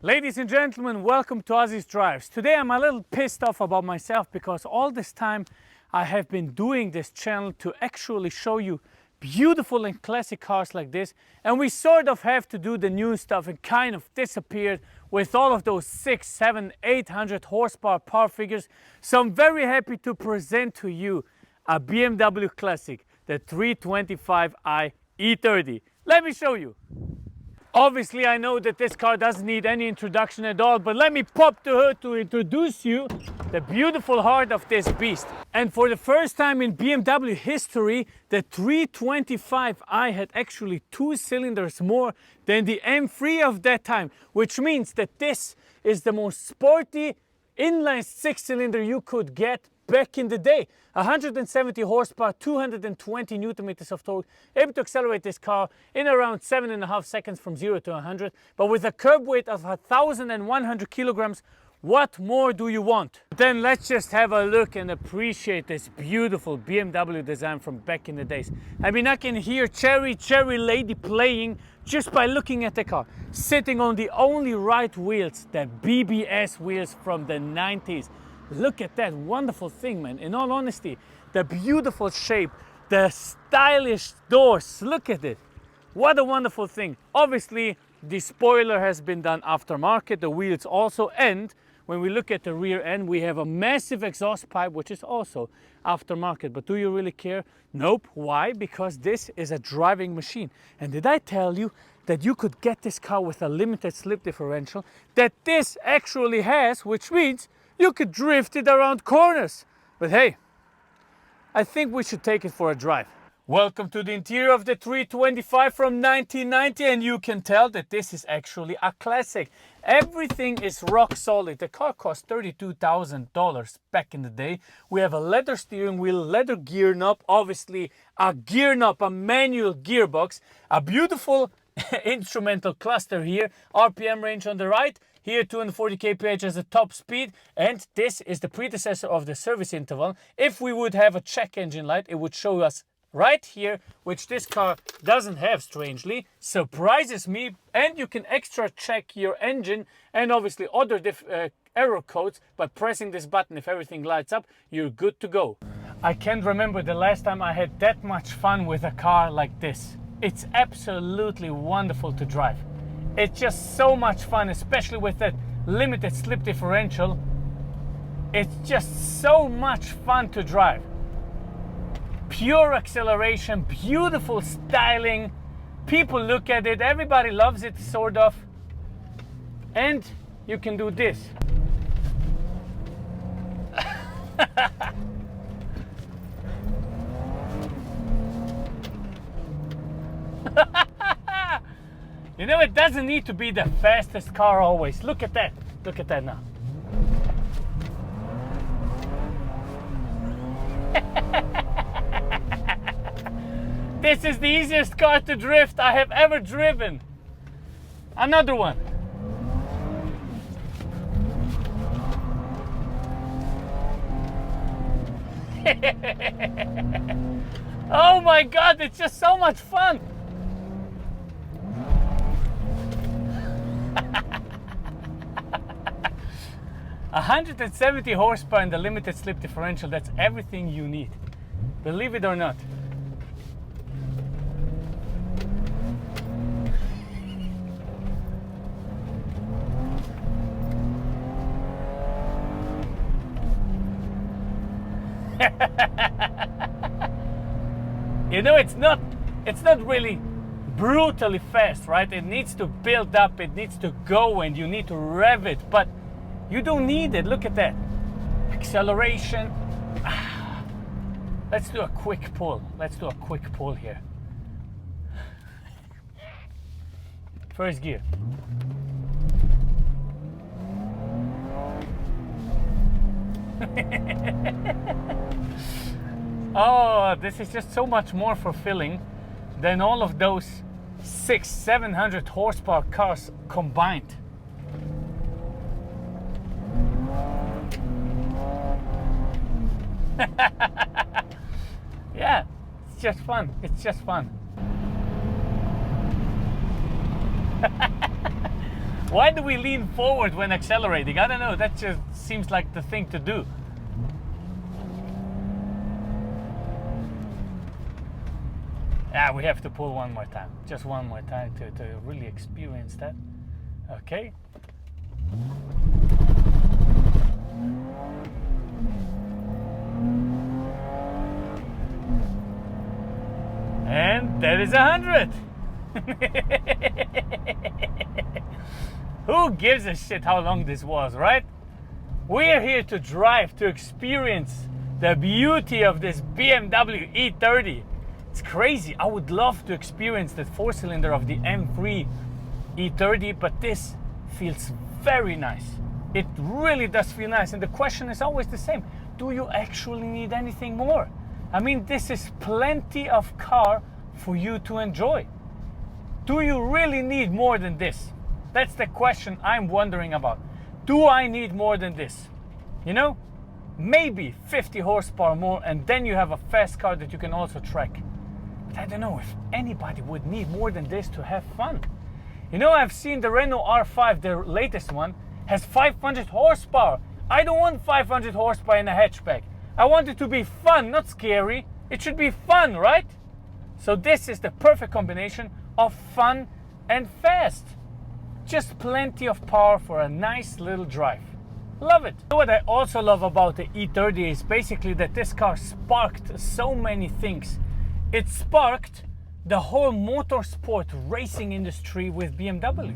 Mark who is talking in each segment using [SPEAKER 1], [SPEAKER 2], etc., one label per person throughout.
[SPEAKER 1] Ladies and gentlemen, welcome to Ozzy's Drives. Today I'm a little pissed off about myself because all this time I have been doing this channel to actually show you beautiful and classic cars like this, and we sort of have to do the new stuff and kind of disappeared with all of those 600, 700, 800 horsepower power figures. So I'm very happy to present to you a BMW classic, the 325i E30. Let me show you. Obviously, I know that this car doesn't need any introduction at all, but let me pop the hood to introduce you the beautiful heart of this beast. And for the first time in BMW history, the 325i had actually 2 cylinders more than the M3 of that time, which means that this is the most sporty inline 6-cylinder you could get back in the day. 170 horsepower, 220 newton meters of torque, able to accelerate this car in around 7.5 seconds from 0 to 100, but with a curb weight of 1,100 kilograms. What more do you want? Then let's just have a look and appreciate this beautiful BMW design from back in the days. I mean, I can hear Cherry Lady playing just by looking at the car. Sitting on the only right wheels, the BBS wheels from the 90s. Look at that wonderful thing, man. In all honesty, the beautiful shape, the stylish doors, look at it. What a wonderful thing. Obviously, the spoiler has been done aftermarket, the wheels also, and when we look at the rear end, we have a massive exhaust pipe, which is also aftermarket. But do you really care? Nope. Why? Because this is a driving machine. And did I tell you that you could get this car with a limited slip differential that this actually has, which means you could drift it around corners. But hey, I think we should take it for a drive. Welcome to the interior of the 325 from 1990, and you can tell that this is actually a classic. Everything is rock solid. The car cost $32,000 back in the day. We have a leather steering wheel, leather gear knob, obviously a gear knob, a manual gearbox, a beautiful instrumental cluster here, RPM range on the right, here 240 kph as a top speed, and this is the predecessor of the service interval. If we would have a check engine light, it would show us right here, which this car doesn't have, strangely. Surprises me. And you can extra check your engine and obviously other error codes by pressing this button. If everything lights up, you're good to go. I can't remember the last time I had that much fun with a car like this. It's absolutely wonderful to drive. It's just so much fun, especially with that limited slip differential. It's just so much fun to drive. Pure acceleration, beautiful styling. People look at it, everybody loves it, sort of. And you can do this. You know, it doesn't need to be the fastest car always. Look at that. Look at that now. This is the easiest car to drift I have ever driven. Another one. Oh my God, it's just so much fun. A 170 horsepower and the limited slip differential, that's everything you need. Believe it or not. You know, it's not really brutally fast, right? It needs to build up, it needs to go, and you need to rev it, but you don't need it. Look at that. Acceleration. Let's do a quick pull. Let's do a quick pull here. First gear. Oh, this is just so much more fulfilling than all of those 600-700 horsepower cars combined. Yeah, it's just fun. It's just fun. Why do we lean forward when accelerating? I don't know, that just seems like the thing to do. Yeah, we have to pull one more time. Just one more time to really experience that. Okay. And that is 100. Who gives a shit how long this was, right? We're here to drive, to experience the beauty of this BMW E30. It's crazy. I would love to experience the 4-cylinder of the M3 E30, but this feels very nice. It really does feel nice. And the question is always the same. Do you actually need anything more? I mean, this is plenty of car for you to enjoy. Do you really need more than this? That's the question I'm wondering about. Do I need more than this? You know, maybe 50 horsepower more, and then you have a fast car that you can also track. But I don't know if anybody would need more than this to have fun. You know, I've seen the Renault R5, the latest one, has 500 horsepower. I don't want 500 horsepower in a hatchback. I want it to be fun, not scary. It should be fun, right? So this is the perfect combination of fun and fast. Just plenty of power for a nice little drive. Love it. What I also love about the E30 is basically that this car sparked so many things. It sparked the whole motorsport racing industry with BMW.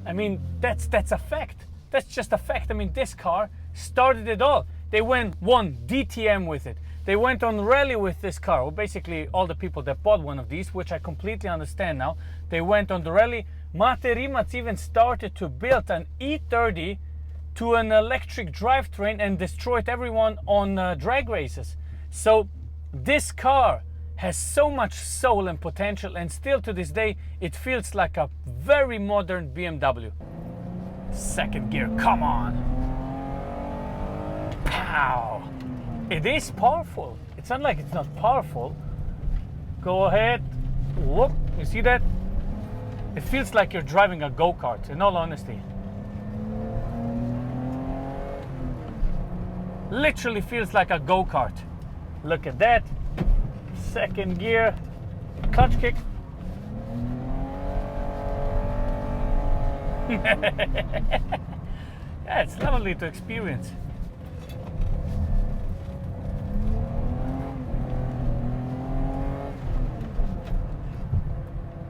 [SPEAKER 1] I mean, that's a fact. That's just a fact. I mean, this car started it all. They won DTM with it. They went on rally with this car. Well, basically all the people that bought one of these, which I completely understand now, they went on the rally. Mate Rimac even started to build an E30 to an electric drivetrain and destroyed everyone on drag races. So this car has so much soul and potential, and still to this day it feels like a very modern BMW. Second gear, come on. Pow! It is powerful. It's not like it's not powerful. Go ahead. Whoop, you see that? It feels like you're driving a go-kart, in all honesty. Literally feels like a go-kart. Look at that. Second gear, clutch kick. Yeah, it's lovely to experience.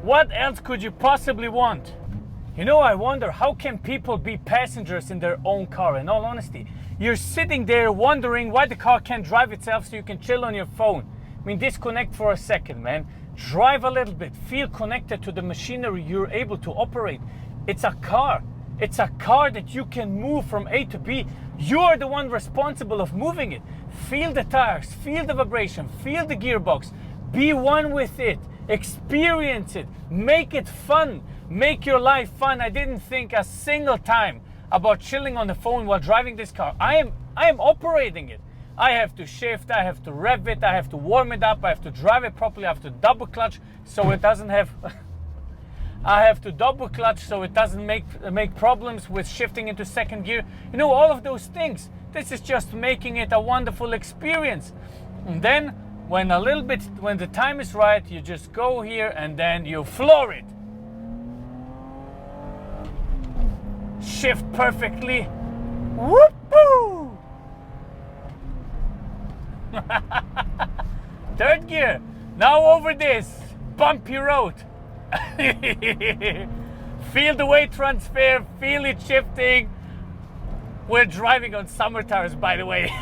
[SPEAKER 1] What else could you possibly want? You know, I wonder, how can people be passengers in their own car? In all honesty, you're sitting there wondering why the car can't drive itself so you can chill on your phone. I mean, disconnect for a second, man. Drive a little bit, feel connected to the machinery you're able to operate. It's a car. It's a car that you can move from A to B. You're the one responsible of moving it. Feel the tires, feel the vibration, feel the gearbox. Be one with it. Experience it. Make it fun. Make your life fun. I didn't think a single time about chilling on the phone while driving this car. I am operating it. I have to shift, I have to rev it, I have to warm it up, I have to drive it properly, I have to double clutch so it doesn't have I have to double clutch so it doesn't make problems with shifting into second gear. You know, all of those things. This is just making it a wonderful experience. And then when the time is right, you just go here and then you floor it. Shift perfectly. Whoop-oo! Third gear. Now over this bumpy road. Feel the weight transfer, feel it shifting. We're driving on summer tires, by the way.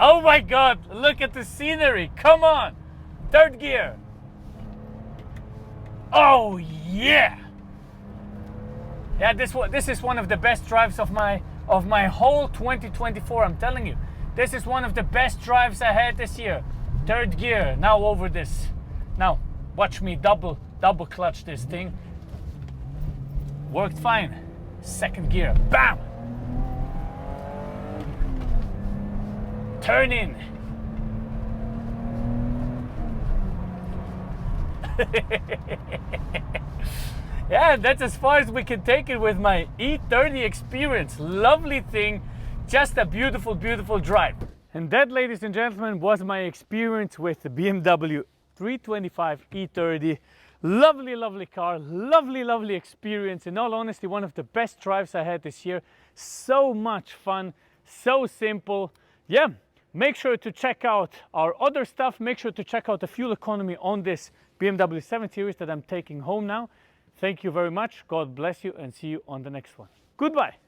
[SPEAKER 1] Oh my God, look at the scenery. Come on. Third gear. Oh yeah. Yeah, this is one of the best drives of my whole 2024, I'm telling you. This is one of the best drives I had this year. Third gear, now over this. Now, watch me double clutch this thing. Worked fine. Second gear, bam! Turn in. Yeah, that's as far as we can take it with my E30 experience. Lovely thing, just a beautiful, beautiful drive. And that, ladies and gentlemen, was my experience with the BMW 325 E30. Lovely, lovely car, lovely, lovely experience. In all honesty, one of the best drives I had this year. So much fun, so simple. Yeah, make sure to check out our other stuff. Make sure to check out the fuel economy on this BMW 7 Series that I'm taking home now. Thank you very much. God bless you and see you on the next one. Goodbye.